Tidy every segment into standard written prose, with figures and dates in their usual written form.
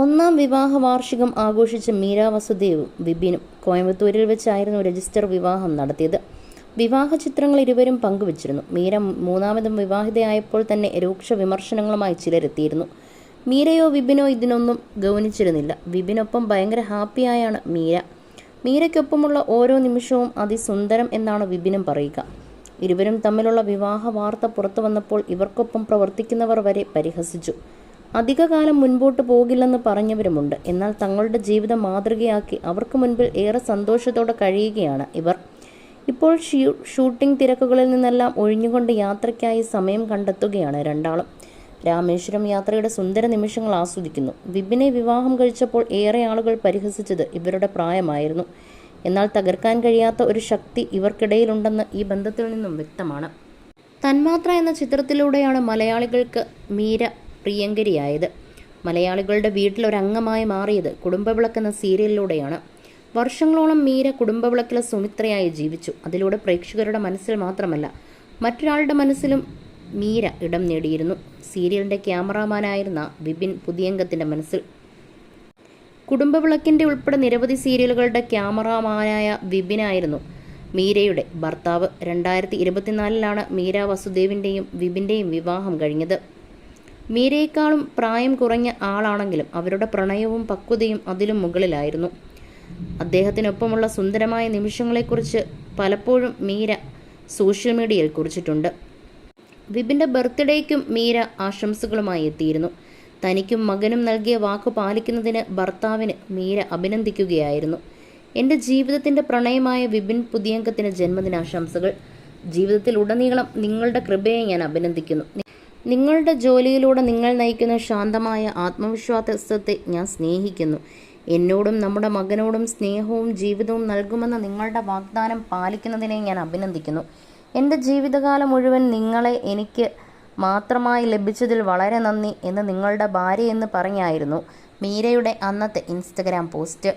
ഒന്നാം വിവാഹ വാർഷികം ആഘോഷിച്ച മീര വസുദേവും വിപിനും കോയമ്പത്തൂരിൽ വെച്ചായിരുന്നു രജിസ്റ്റർ വിവാഹം നടത്തിയത്. വിവാഹ ചിത്രങ്ങൾ ഇരുവരും പങ്കുവച്ചിരുന്നു. മീര മൂന്നാമതും വിവാഹിതയായപ്പോൾ തന്നെ രൂക്ഷ വിമർശനങ്ങളുമായി ചിലരെത്തിയിരുന്നു. മീരയോ വിപിനോ ഇതിനൊന്നും ഗൗനിച്ചിരുന്നില്ല. വിപിനൊപ്പം ഭയങ്കര ഹാപ്പിയായാണ് മീര. മീരയ്ക്കൊപ്പമുള്ള ഓരോ നിമിഷവും അതിസുന്ദരം എന്നാണ് വിപിനും പറയുക. ഇരുവരും തമ്മിലുള്ള വിവാഹ വാർത്ത പുറത്തു വന്നപ്പോൾ ഇവർക്കൊപ്പം പ്രവർത്തിക്കുന്നവർ വരെ പരിഹസിച്ചു. അധികകാലം മുൻപോട്ട് പോകില്ലെന്ന് പറഞ്ഞവരുമുണ്ട്. എന്നാൽ തങ്ങളുടെ ജീവിതം മാതൃകയാക്കി അവർക്ക് മുൻപിൽ ഏറെ സന്തോഷത്തോടെ കഴിയുകയാണ് ഇവർ. ഇപ്പോൾ ഷൂട്ടിംഗ് തിരക്കുകളിൽ നിന്നെല്ലാം ഒഴിഞ്ഞുകൊണ്ട് യാത്രയ്ക്കായി സമയം കണ്ടെത്തുകയാണ് രണ്ടാളും. രാമേശ്വരം യാത്രയുടെ സുന്ദര നിമിഷങ്ങൾ ആസ്വദിക്കുന്നു. വിപിനെ വിവാഹം കഴിച്ചപ്പോൾ ഏറെ ആളുകൾ പരിഹസിച്ചത് ഇവരുടെ പ്രായമായിരുന്നു. എന്നാൽ തകർക്കാൻ കഴിയാത്ത ഒരു ശക്തി ഇവർക്കിടയിലുണ്ടെന്ന് ഈ ബന്ധത്തിൽ നിന്നും വ്യക്തമാണ്. തന്മാത്ര എന്ന ചിത്രത്തിലൂടെയാണ് മലയാളികൾക്ക് മീര പ്രിയങ്കരിയായത്. മലയാളികളുടെ വീട്ടിലൊരംഗമായി മാറിയത് കുടുംബവിളക്ക് എന്ന സീരിയലിലൂടെയാണ്. വർഷങ്ങളോളം മീര കുടുംബവിളക്കിലെ സുമിത്രയായി ജീവിച്ചു. അതിലൂടെ പ്രേക്ഷകരുടെ മനസ്സിൽ മാത്രമല്ല മറ്റൊരാളുടെ മനസ്സിലും മീര ഇടം നേടിയിരുന്നു. സീരിയലിൻ്റെ ക്യാമറാമാനായിരുന്ന വിപിൻ പുതിയംഗത്തിൻ്റെ മനസ്സിൽ. കുടുംബവിളക്കിൻ്റെ ഉൾപ്പെടെ നിരവധി സീരിയലുകളുടെ ക്യാമറാമാനായ വിപിനായിരുന്നു മീരയുടെ ഭർത്താവ്. 2024 മീര വസുദേവിൻ്റെയും വിപിൻ്റെയും വിവാഹം കഴിഞ്ഞത്. മീരയെക്കാളും പ്രായം കുറഞ്ഞ ആളാണെങ്കിലും അവരുടെ പ്രണയവും പക്വതയും അതിലും മുകളിലായിരുന്നു. അദ്ദേഹത്തിനൊപ്പമുള്ള സുന്ദരമായ നിമിഷങ്ങളെക്കുറിച്ച് പലപ്പോഴും മീര സോഷ്യൽ മീഡിയയിൽ കുറിച്ചിട്ടുണ്ട്. വിപിൻ്റെ ബർത്ത്ഡേയ്ക്കും മീര ആശംസകളുമായി എത്തിയിരുന്നു. തനിക്കും മകനും നൽകിയ വാക്കു പാലിക്കുന്നതിന് ഭർത്താവിന് മീര അഭിനന്ദിക്കുകയായിരുന്നു. എൻ്റെ ജീവിതത്തിൻ്റെ പ്രണയമായ വിപിൻ പുതിയംഗത്തിന് ജന്മദിനാശംസകൾ. ജീവിതത്തിൽ ഉടനീളം നിങ്ങളുടെ കൃപയെ ഞാൻ അഭിനന്ദിക്കുന്നു. നിങ്ങളുടെ ജോലിയിലൂടെ നിങ്ങൾ നയിക്കുന്ന ശാന്തമായ ആത്മവിശ്വാസത്തെ ഞാൻ സ്നേഹിക്കുന്നു. എന്നോടും നമ്മുടെ മകനോടും സ്നേഹവും ജീവിതവും നൽകുമെന്ന നിങ്ങളുടെ വാഗ്ദാനം പാലിക്കുന്നതിനെ ഞാൻ അഭിനന്ദിക്കുന്നു. എൻ്റെ ജീവിതകാലം മുഴുവൻ നിങ്ങളെ എനിക്ക് മാത്രമായി ലഭിച്ചതിൽ വളരെ നന്ദി എന്ന് നിങ്ങളുടെ ഭാര്യയെന്ന് പറഞ്ഞായിരുന്നു മീരയുടെ അന്നത്തെ ഇൻസ്റ്റഗ്രാം പോസ്റ്റ്.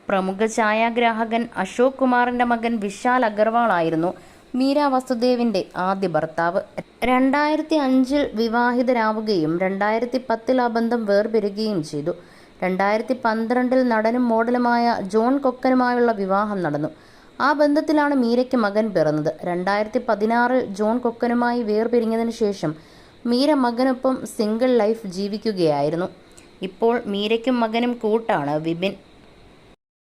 പ്രമുഖ ഛായാഗ്രാഹകൻ അശോക് കുമാറിൻ്റെ മകൻ വിശാൽ അഗർവാൾ ആയിരുന്നു മീര വസുദേവിൻ്റെ ആദ്യ ഭർത്താവ്. 2005 വിവാഹിതരാവുകയും 2010 ആ ബന്ധം വേർപിരിയുകയും ചെയ്തു. 2012 നടനും മോഡലുമായ ജോൺ കൊക്കനുമായുള്ള വിവാഹം നടന്നു. ആ ബന്ധത്തിലാണ് മീരയ്ക്ക് മകൻ പിറന്നത്. 2016 ജോൺ കൊക്കനുമായി വേർപിരിഞ്ഞതിന് ശേഷം മീര മകനൊപ്പം സിംഗിൾ ലൈഫ് ജീവിക്കുകയായിരുന്നു. ഇപ്പോൾ മീരയ്ക്കും മകനും കൂട്ടാണ് വിപിൻ.